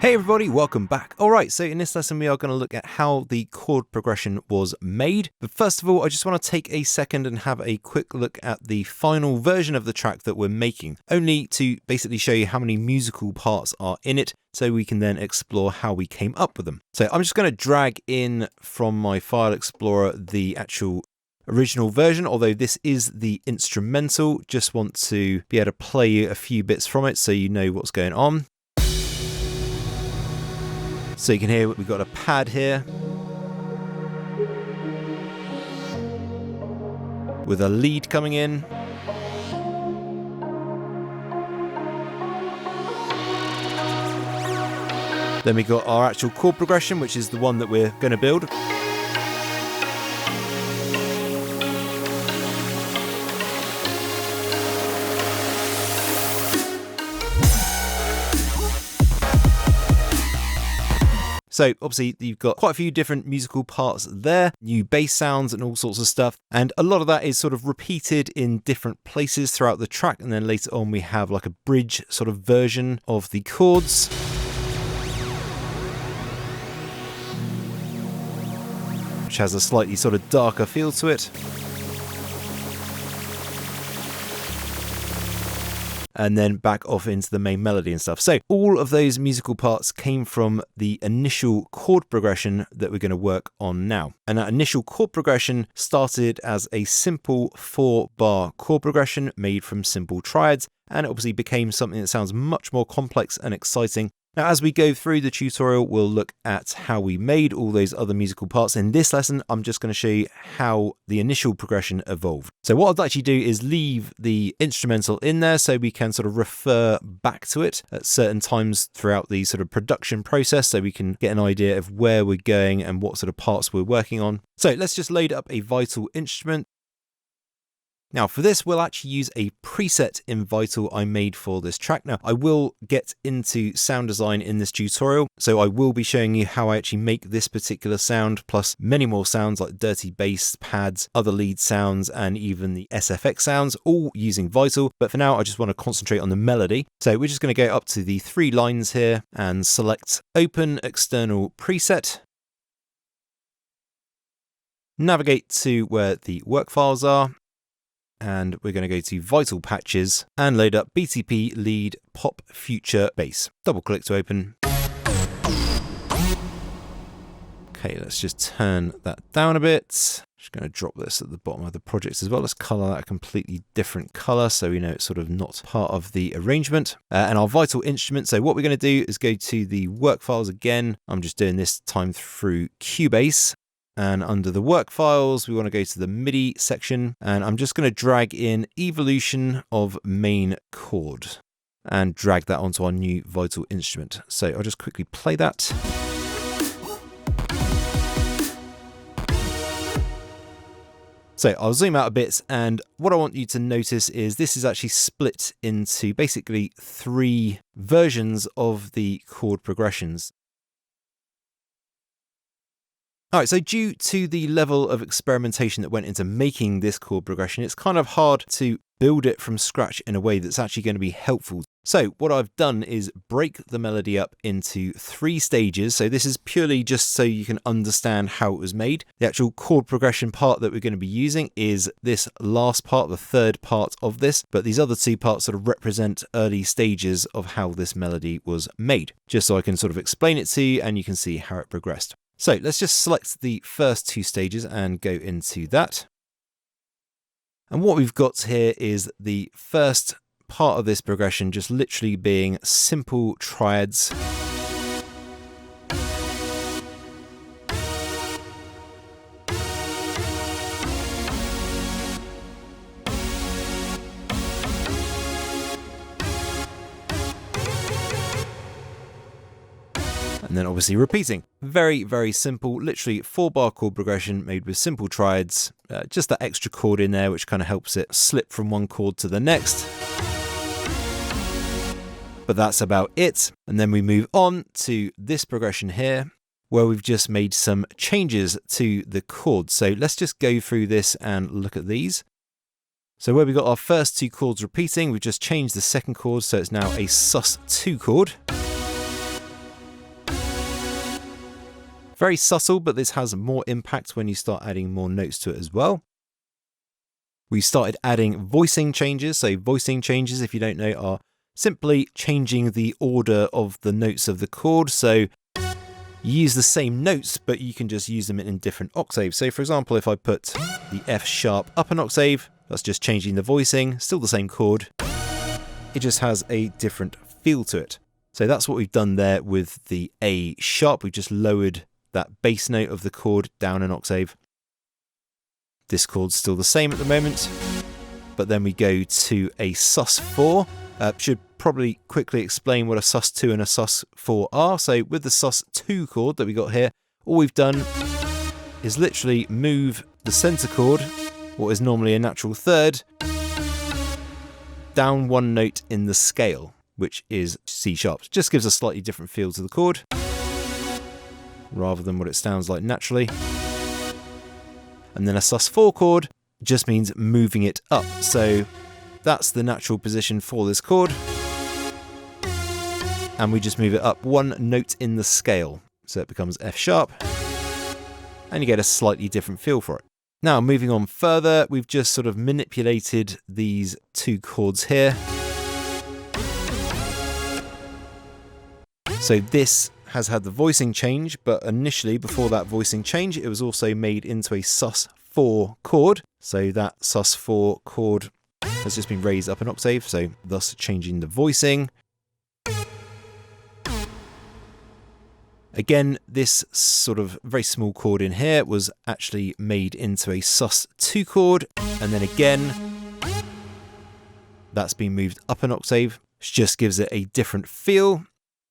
Hey everybody, welcome back. Alright, so in this lesson we are going to look at how the chord progression was made. But first of all, I just want to take a second and have a quick look at the final version of the track that we're making, only to basically show you how many musical parts are in it, so we can then explore how we came up with them. So I'm just going to drag in from my file explorer the actual original version, although this is the instrumental. Just want to be able to play you a few bits from it so you know what's going on. So you can hear we've got a pad here with a lead coming in. Then we got our actual chord progression, which is the one that we're going to build. So obviously you've got quite a few different musical parts there, new bass sounds and all sorts of stuff. And a lot of that is sort of repeated in different places throughout the track. And then later on we have like a bridge sort of version of the chords. Which has a slightly sort of darker feel to it. And then back off into the main melody and stuff. So all of those musical parts came from the initial chord progression that we're going to work on now. And that initial chord progression started as a simple 4-bar chord progression made from simple triads, and it obviously became something that sounds much more complex and exciting. Now, as we go through the tutorial, we'll look at how we made all those other musical parts. In this lesson, I'm just going to show you how the initial progression evolved. So what I'd actually do is leave the instrumental in there so we can sort of refer back to it at certain times throughout the sort of production process, so we can get an idea of where we're going and what sort of parts we're working on. So let's just load up a Vital instrument. Now for this, we'll actually use a preset in Vital I made for this track. Now I will get into sound design in this tutorial, so I will be showing you how I actually make this particular sound, plus many more sounds like dirty bass pads, other lead sounds, and even the SFX sounds, all using Vital. But for now, I just want to concentrate on the melody. So we're just going to go up to the 3 lines here and select Open External Preset. Navigate to where the work files are. And we're going to go to Vital Patches and load up BTP Lead Pop Future Bass. Double click to open. Okay, let's just turn that down a bit. Just going to drop this at the bottom of the project as well. Let's color that a completely different color so we know it's sort of not part of the arrangement. And our Vital instrument. So what we're going to do is go to the work files again. I'm just doing this time through Cubase. And under the work files, we want to go to the MIDI section, and I'm just going to drag in Evolution of Main Chord and drag that onto our new Vital instrument. So I'll just quickly play that. So I'll zoom out a bit, and what I want you to notice is this is actually split into basically 3 versions of the chord progressions. Alright, so due to the level of experimentation that went into making this chord progression, it's kind of hard to build it from scratch in a way that's actually going to be helpful. So what I've done is break the melody up into 3 stages. So this is purely just so you can understand how it was made. The actual chord progression part that we're going to be using is this last part, the 3rd part of this, but these other 2 parts sort of represent early stages of how this melody was made, just so I can sort of explain it to you and you can see how it progressed. So let's just select the first 2 stages and go into that. And what we've got here is the first part of this progression just literally being simple triads. And then obviously repeating. Very, very simple, literally 4-bar chord progression made with simple triads. Just that extra chord in there, which kind of helps it slip from one chord to the next. But that's about it. And then we move on to this progression here, where we've just made some changes to the chords. So let's just go through this and look at these. So where we got our first 2 chords repeating, we've just changed the second chord, so it's now a sus2 chord. Very subtle, but this has more impact when you start adding more notes to it as well. We started adding voicing changes. So voicing changes, if you don't know, are simply changing the order of the notes of the chord. So you use the same notes, but you can just use them in different octaves. So for example, if I put the F sharp up an octave, that's just changing the voicing, still the same chord. It just has a different feel to it. So that's what we've done there with the A sharp. We've just lowered that bass note of the chord down an octave. This chord's still the same at the moment, but then we go to a sus4. Should probably quickly explain what a sus2 and a sus4 are. So with the sus2 chord that we got here, all we've done is literally move the center chord, what is normally a natural third, down one note in the scale, which is C sharp. Just gives a slightly different feel to the chord, rather than what it sounds like naturally. And then a sus4 chord just means moving it up. So that's the natural position for this chord. And we just move it up one note in the scale. So it becomes F sharp. And you get a slightly different feel for it. Now, moving on further, we've just sort of manipulated these two chords here. So this has had the voicing change, but initially, before that voicing change, it was also made into a sus4 chord. So that sus4 chord has just been raised up an octave, so thus changing the voicing. Again, this sort of very small chord in here was actually made into a sus2 chord, and then again, that's been moved up an octave, which just gives it a different feel.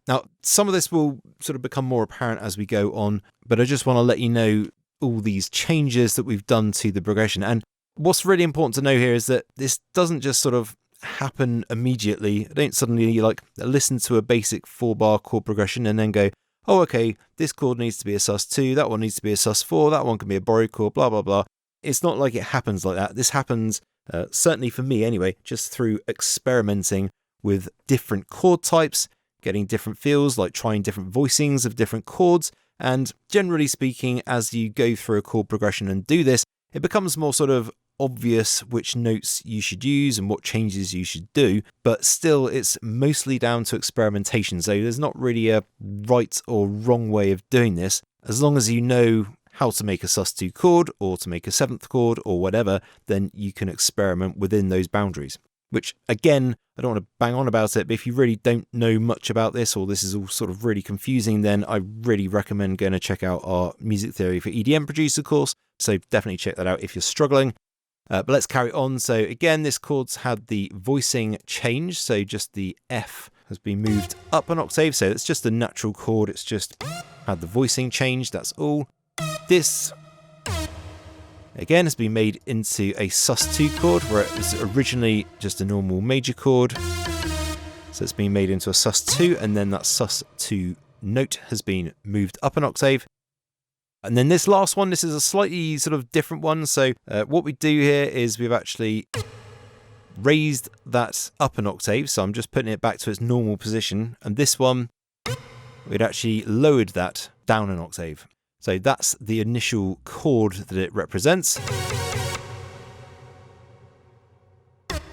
Now, some of this will sort of become more apparent as we go on, but I just want to let you know all these changes that we've done to the progression. And what's really important to know here is that this doesn't just sort of happen immediately. I don't suddenly like listen to a basic 4-bar chord progression and then go, oh, okay, this chord needs to be a sus2, that one needs to be a sus4, that one can be a borrowed chord, blah, blah, blah. It's not like it happens like that. This happens, certainly for me anyway, just through experimenting with different chord types, getting different feels, like trying different voicings of different chords. And generally speaking, as you go through a chord progression and do this, it becomes more sort of obvious which notes you should use and what changes you should do. But still, it's mostly down to experimentation. So there's not really a right or wrong way of doing this. As long as you know how to make a sus2 chord or to make a 7th chord or whatever, then you can experiment within those boundaries. Which, again, I don't want to bang on about it, but if you really don't know much about this, or this is all sort of really confusing, then I really recommend going to check out our Music Theory for EDM Producer course. So definitely check that out if you're struggling. But let's carry on. So again, this chord's had the voicing change. So just the F has been moved up an octave. So it's just a natural chord. It's just had the voicing change. That's all. This again has been made into a sus2 chord, where it was originally just a normal major chord. So it's been made into a sus2, and then that sus2 note has been moved up an octave. And then this last one, this is a slightly sort of different one. So what we do here is we've actually raised that up an octave. So I'm just putting it back to its normal position. And this one, we'd actually lowered that down an octave. So that's the initial chord that it represents.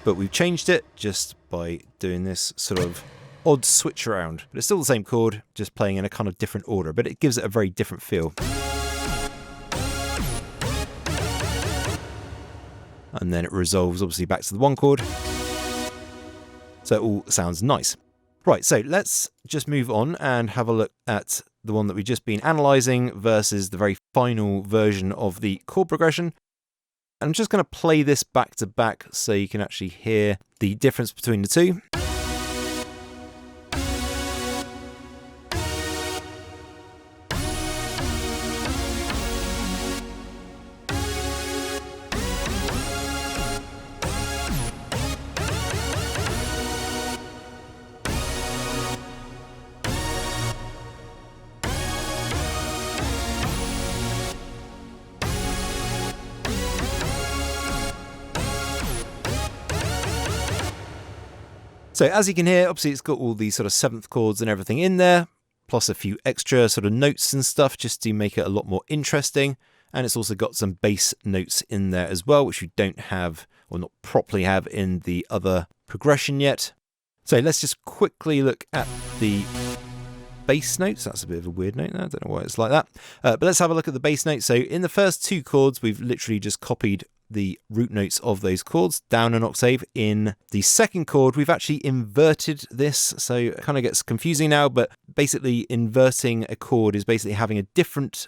But we've changed it just by doing this sort of odd switch around. But it's still the same chord, just playing in a kind of different order. But it gives it a very different feel. And then it resolves obviously back to the one chord. So it all sounds nice. Right, so let's just move on and have a look at the one that we've just been analysing versus the very final version of the chord progression. And I'm just going to play this back to back so you can actually hear the difference between the two. So as you can hear, obviously it's got all these sort of 7th chords and everything in there. plus a few extra sort of notes and stuff just to make it a lot more interesting. And it's also got some bass notes in there as well, which we don't have, or not properly have, in the other progression yet. So let's just quickly look at the bass notes. That's a bit of a weird note there. I don't know why it's like that. But let's have a look at the bass notes. So in the first two chords, we've literally just copied the root notes of those chords down an octave. In the second chord, we've actually inverted this. So it kind of gets confusing now, but basically inverting a chord is basically having a different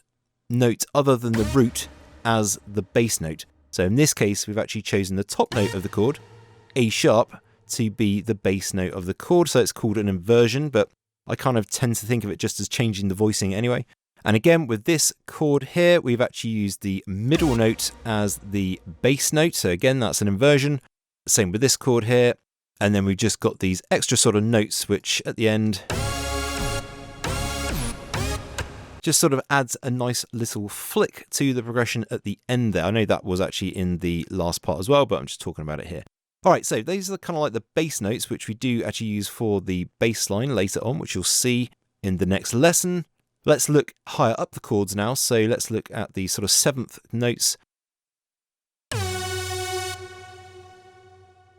note other than the root as the bass note. So in this case, we've actually chosen the top note of the chord, A sharp, to be the bass note of the chord. So it's called an inversion, but I kind of tend to think of it just as changing the voicing anyway. And again, with this chord here, we've actually used the middle note as the bass note. So again, that's an inversion. Same with this chord here. And then we've just got these extra sort of notes, which at the end just sort of adds a nice little flick to the progression at the end there. I know that was actually in the last part as well, but I'm just talking about it here. All right, so these are kind of like the bass notes, which we do actually use for the bass line later on, which you'll see in the next lesson. Let's look higher up the chords now. So let's look at the sort of seventh notes.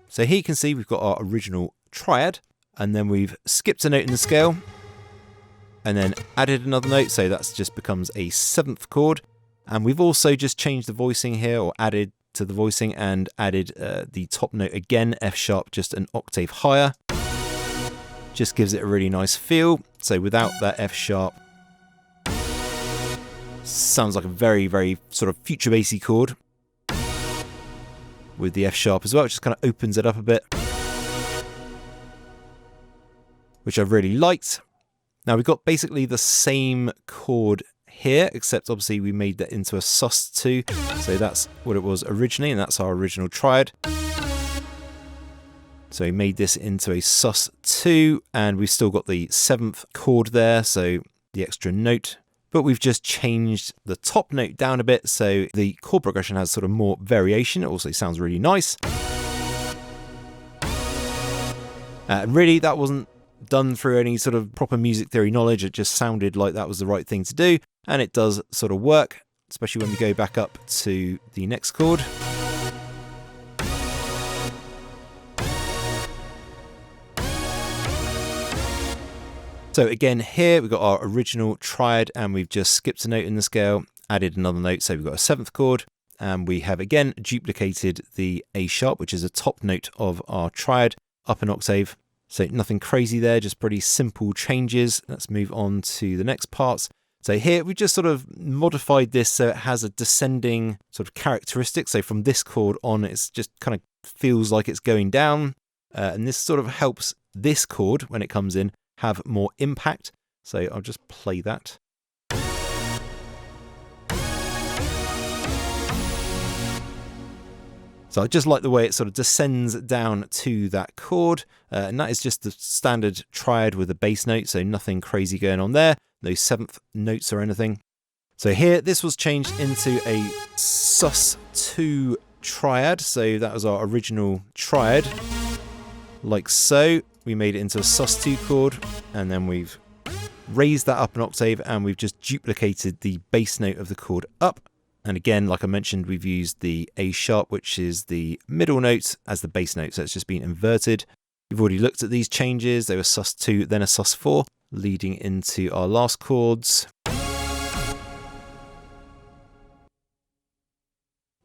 So here you can see we've got our original triad, and then we've skipped a note in the scale and then added another note. So that just becomes a seventh chord. And we've also just changed the voicing here, or added to the voicing, and added the top note again, F sharp, just an octave higher. Just gives it a really nice feel. So without that F sharp, sounds like a very, very sort of future bassy chord. With the F sharp as well, it just kind of opens it up a bit, which I've really liked. Now we've got basically the same chord here, except obviously we made that into a sus2. So that's what it was originally, and that's our original triad. So we made this into a sus2, and we've still got the seventh chord there, so the extra note. But we've just changed the top note down a bit, so the chord progression has sort of more variation. It also sounds really nice. And really, that wasn't done through any sort of proper music theory knowledge. It just sounded like that was the right thing to do, and it does sort of work, especially when we go back up to the next chord. So again, here we've got our original triad, and we've just skipped a note in the scale, added another note, so we've got a seventh chord, and we have again duplicated the A sharp, which is a top note of our triad, up an octave. So nothing crazy there, just pretty simple changes. Let's move on to the next parts. So here we just sort of modified this so it has a descending sort of characteristic. So from this chord on, it's just kind of feels like it's going down, and this sort of helps this chord when it comes in have more impact. So I'll just play that. So I just like the way it sort of descends down to that chord, and that is just the standard triad with a bass note, so nothing crazy going on there, no seventh notes or anything. So here, this was changed into a sus2 triad, so that was our original triad, like so. We made it into a sus2 chord, and then we've raised that up an octave, and we've just duplicated the bass note of the chord up. And again, like I mentioned, we've used the A sharp, which is the middle note, as the bass note, so it's just been inverted. We've already looked at these changes. They were sus2, then a sus4, leading into our last chords.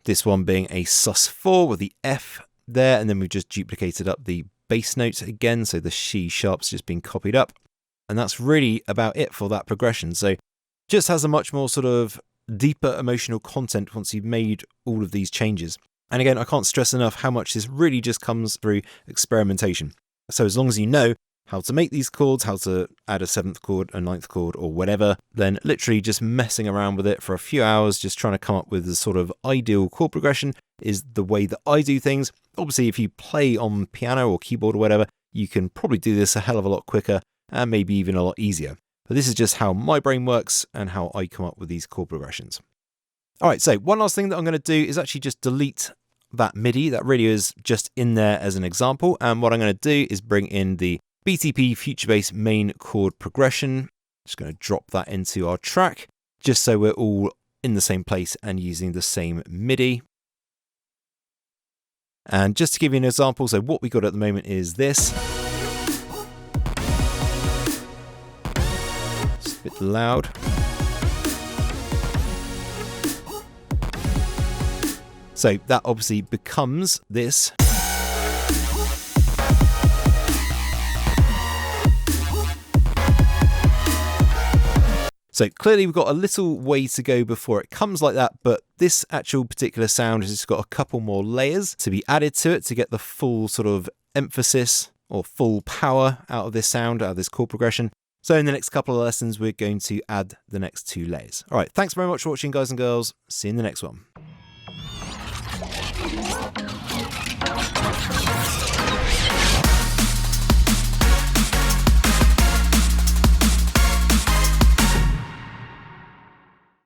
This one being a sus4 with the F there, and then we've just duplicated up the bass note again, so the C sharp's just been copied up. And that's really about it for that progression. So just has a much more sort of deeper emotional content once you've made all of these changes. And again, I can't stress enough how much this really just comes through experimentation. So as long as you know how to make these chords, how to add a seventh chord, a ninth chord, or whatever, then literally just messing around with it for a few hours, just trying to come up with the sort of ideal chord progression is the way that I do things. Obviously, if you play on piano or keyboard or whatever, you can probably do this a hell of a lot quicker and maybe even a lot easier. But this is just how my brain works and how I come up with these chord progressions. All right, so one last thing that I'm going to do is actually just delete that MIDI. That really is just in there as an example. And what I'm going to do is bring in the BTP Future Bass main chord progression. Just going to drop that into our track, just so we're all in the same place and using the same MIDI. And just to give you an example, so what we got at the moment is this. It's a bit loud. So that obviously becomes this. So clearly we've got a little way to go before it comes like that, but this actual particular sound has just got a couple more layers to be added to it to get the full sort of emphasis or full power out of this sound, out of this chord progression. So in the next couple of lessons, we're going to add the next 2 layers. All right, thanks very much for watching, guys and girls. See you in the next one.